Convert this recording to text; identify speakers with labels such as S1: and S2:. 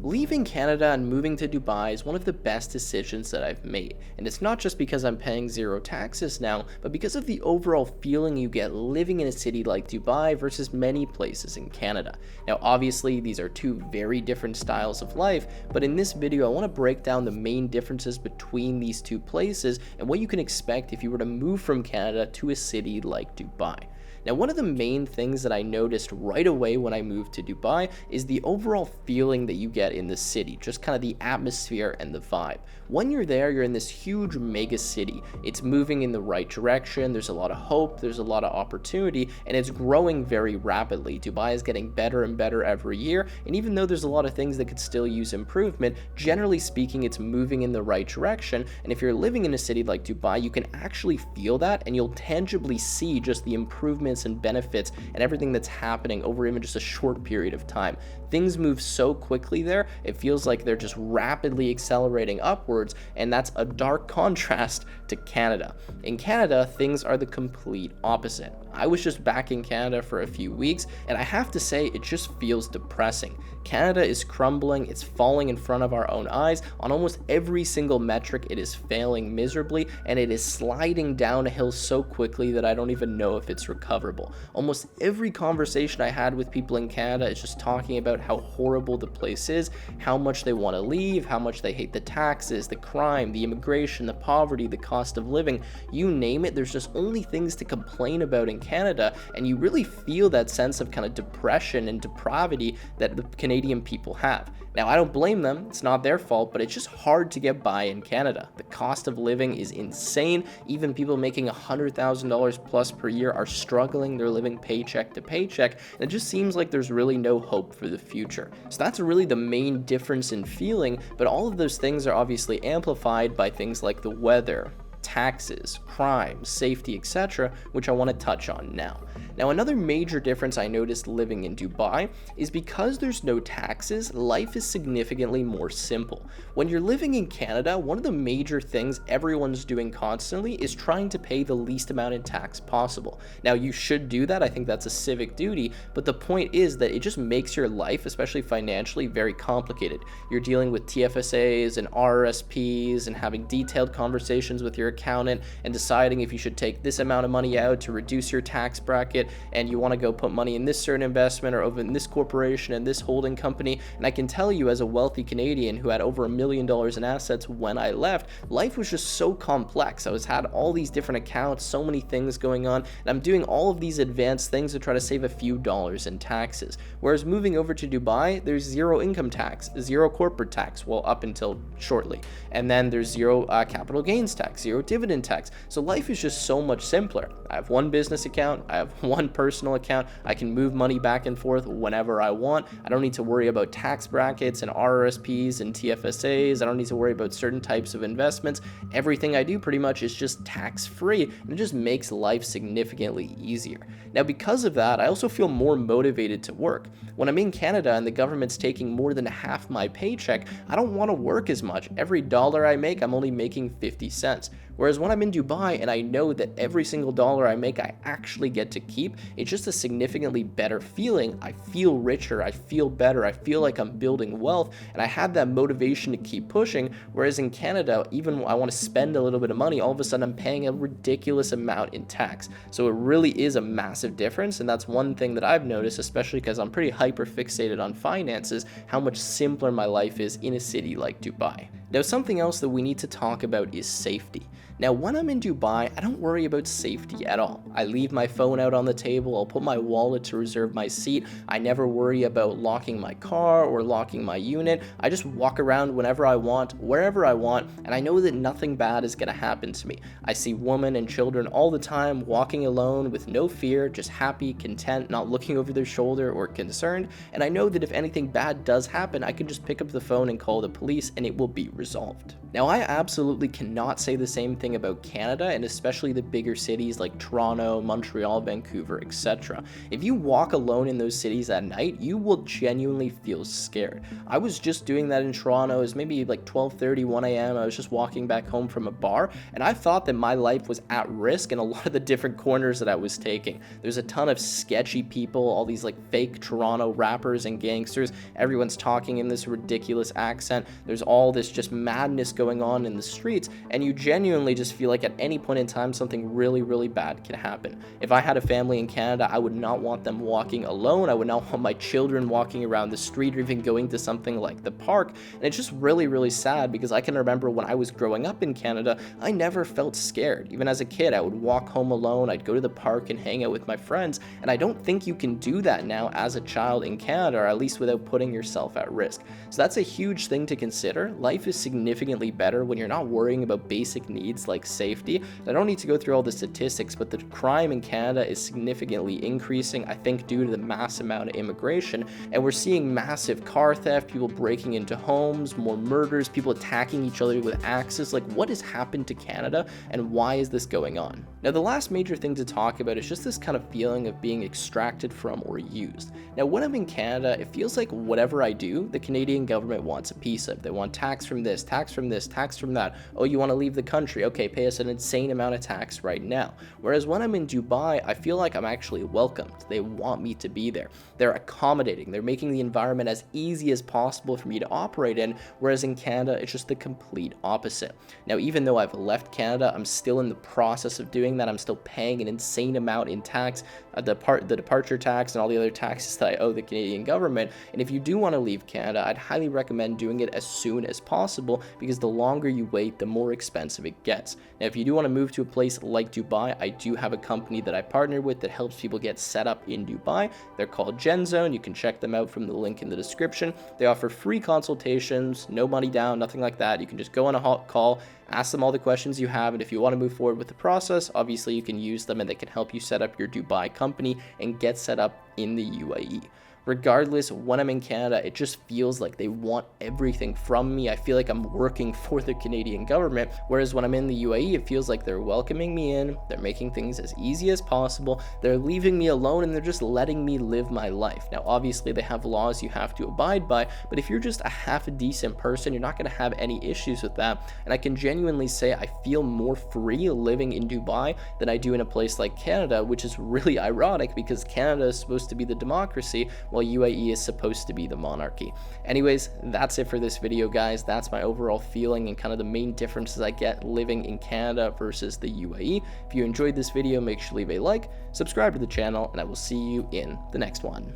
S1: Leaving Canada and moving to Dubai is one of the best decisions that I've made, and it's not just because I'm paying zero taxes now, but because of the overall feeling you get living in a city like Dubai versus many places in Canada. Now obviously these are two very different styles of life, but in this video I want to break down the main differences between these two places and what you can expect if you were to move from Canada to a city like Dubai. Now, one of the main things that I noticed right away when I moved to Dubai is the overall feeling that you get in the city, just kind of the atmosphere and the vibe. When you're there, you're in this huge mega city. It's moving in the right direction, there's a lot of hope, there's a lot of opportunity, and it's growing very rapidly. Dubai is getting better and better every year, and even though there's a lot of things that could still use improvement, generally speaking, it's moving in the right direction, and if you're living in a city like Dubai, you can actually feel that, and you'll tangibly see just the improvements and benefits and everything that's happening over even just a short period of time. Things move so quickly there, it feels like they're just rapidly accelerating upwards, and that's a dark contrast to Canada. In Canada, things are the complete opposite. I was just back in Canada for a few weeks, and I have to say, it just feels depressing. Canada is crumbling, it's falling in front of our own eyes. On almost every single metric, it is failing miserably, and it is sliding down a hill so quickly that I don't even know if it's recoverable. Almost every conversation I had with people in Canada is just talking about how horrible the place is, how much they want to leave, how much they hate the taxes, the crime, the immigration, the poverty, the cost of living, you name it. There's just only things to complain about in Canada, and you really feel that sense of kind of depression and depravity that the Canadian people have. Now, I don't blame them, it's not their fault, but it's just hard to get by in Canada. The cost of living is insane. Even people making $100,000 plus per year are struggling. They're living paycheck to paycheck, and it just seems like there's really no hope for the future. So that's really the main difference in feeling, but all of those things are obviously amplified by things like the weather, taxes, crime, safety, etc., which I want to touch on now. Now, another major difference I noticed living in Dubai is because there's no taxes, life is significantly more simple. When you're living in Canada, one of the major things everyone's doing constantly is trying to pay the least amount in tax possible. Now, you should do that, I think that's a civic duty, but the point is that it just makes your life, especially financially, very complicated. You're dealing with TFSAs and RRSPs and having detailed conversations with your accountant and deciding if you should take this amount of money out to reduce your tax bracket, and you want to go put money in this certain investment or over in this corporation and this holding company. And I can tell you, as a wealthy Canadian who had over $1 million in assets when I left, life was just so complex. I had all these different accounts, so many things going on, and I'm doing all of these advanced things to try to save a few dollars in taxes. Whereas moving over to Dubai, there's zero income tax, zero corporate tax, well, up until shortly, and then there's zero capital gains tax, zero dividend tax. So life is just so much simpler. I have one business account, I have one personal account, I can move money back and forth whenever I want. I don't need to worry about tax brackets and RRSPs and TFSAs. I don't need to worry about certain types of investments. Everything I do pretty much is just tax free, and it just makes life significantly easier. Now, because of that, I also feel more motivated to work. When I'm in Canada and the government's taking more than half my paycheck, I don't want to work as much. Every dollar I make, I'm only making 50 cents. Whereas when I'm in Dubai and I know that every single dollar I make I actually get to keep, it's just a significantly better feeling. I feel richer, I feel better, I feel like I'm building wealth, and I have that motivation to keep pushing. Whereas in Canada, even when I want to spend a little bit of money, all of a sudden I'm paying a ridiculous amount in tax. So it really is a massive difference, and that's one thing that I've noticed, especially because I'm pretty hyper fixated on finances, how much simpler my life is in a city like Dubai. Now, something else that we need to talk about is safety. Now, when I'm in Dubai, I don't worry about safety at all. I leave my phone out on the table, I'll put my wallet to reserve my seat. I never worry about locking my car or locking my unit. I just walk around whenever I want, wherever I want, and I know that nothing bad is going to happen to me. I see women and children all the time walking alone with no fear, just happy, content, not looking over their shoulder or concerned, and I know that if anything bad does happen, I can just pick up the phone and call the police and it will be resolved. Now, I absolutely cannot say the same thing everything about Canada, and especially the bigger cities like Toronto, Montreal, Vancouver, etc. If you walk alone in those cities at night, you will genuinely feel scared. I was just doing that in Toronto. It was maybe like 12:30, 1 a.m. I was just walking back home from a bar, and I thought that my life was at risk in a lot of the different corners that I was taking. There's a ton of sketchy people, all these like fake Toronto rappers and gangsters. Everyone's talking in this ridiculous accent. There's all this just madness going on in the streets, and you genuinely just feel like at any point in time something really, really bad can happen. If I had a family in Canada, I would not want them walking alone. I would not want my children walking around the street or even going to something like the park. And it's just really, really sad because I can remember when I was growing up in Canada, I never felt scared. Even as a kid, I would walk home alone, I'd go to the park and hang out with my friends, and I don't think you can do that now as a child in Canada, or at least without putting yourself at risk. So that's a huge thing to consider. Life is significantly better when you're not worrying about basic needs like safety. I don't need to go through all the statistics, but the crime in Canada is significantly increasing, I think due to the mass amount of immigration, and we're seeing massive car theft, people breaking into homes, more murders, people attacking each other with axes. Like, what has happened to Canada, and why is this going on? Now, the last major thing to talk about is just this kind of feeling of being extracted from or used. Now, when I'm in Canada, it feels like whatever I do, the Canadian government wants a piece of. They want tax from this, tax from this, tax from that. Oh, you want to leave the country? Okay, pay us an insane amount of tax right now. Whereas when I'm in Dubai, I feel like I'm actually welcomed. They want me to be there. They're accommodating. They're making the environment as easy as possible for me to operate in, whereas in Canada, it's just the complete opposite. Now, even though I've left Canada, I'm still in the process of doing that. I'm still paying an insane amount in tax, the departure tax and all the other taxes that I owe the Canadian government. And if you do want to leave Canada, I'd highly recommend doing it as soon as possible, because the longer you wait, the more expensive it gets. Now, if you do want to move to a place like Dubai, I do have a company that I partner with that helps people get set up in Dubai. They're called GenZone. You can check them out from the link in the description. They offer free consultations, no money down, nothing like that. You can just go on a hot call, ask them all the questions you have, and if you want to move forward with the process, obviously you can use them and they can help you set up your Dubai company and get set up in the UAE. Regardless, when I'm in Canada, it just feels like they want everything from me. I feel like I'm working for the Canadian government, whereas when I'm in the UAE, it feels like they're welcoming me in, they're making things as easy as possible, they're leaving me alone, and they're just letting me live my life. Now, obviously, they have laws you have to abide by, but if you're just a half a decent person, you're not going to have any issues with that, and I can genuinely say I feel more free living in Dubai than I do in a place like Canada, which is really ironic because Canada is supposed to be the democracy, while UAE is supposed to be the monarchy. Anyways, that's it for this video, guys. That's my overall feeling and kind of the main differences I get living in Canada versus the UAE. If you enjoyed this video, make sure to leave a like, subscribe to the channel, and I will see you in the next one.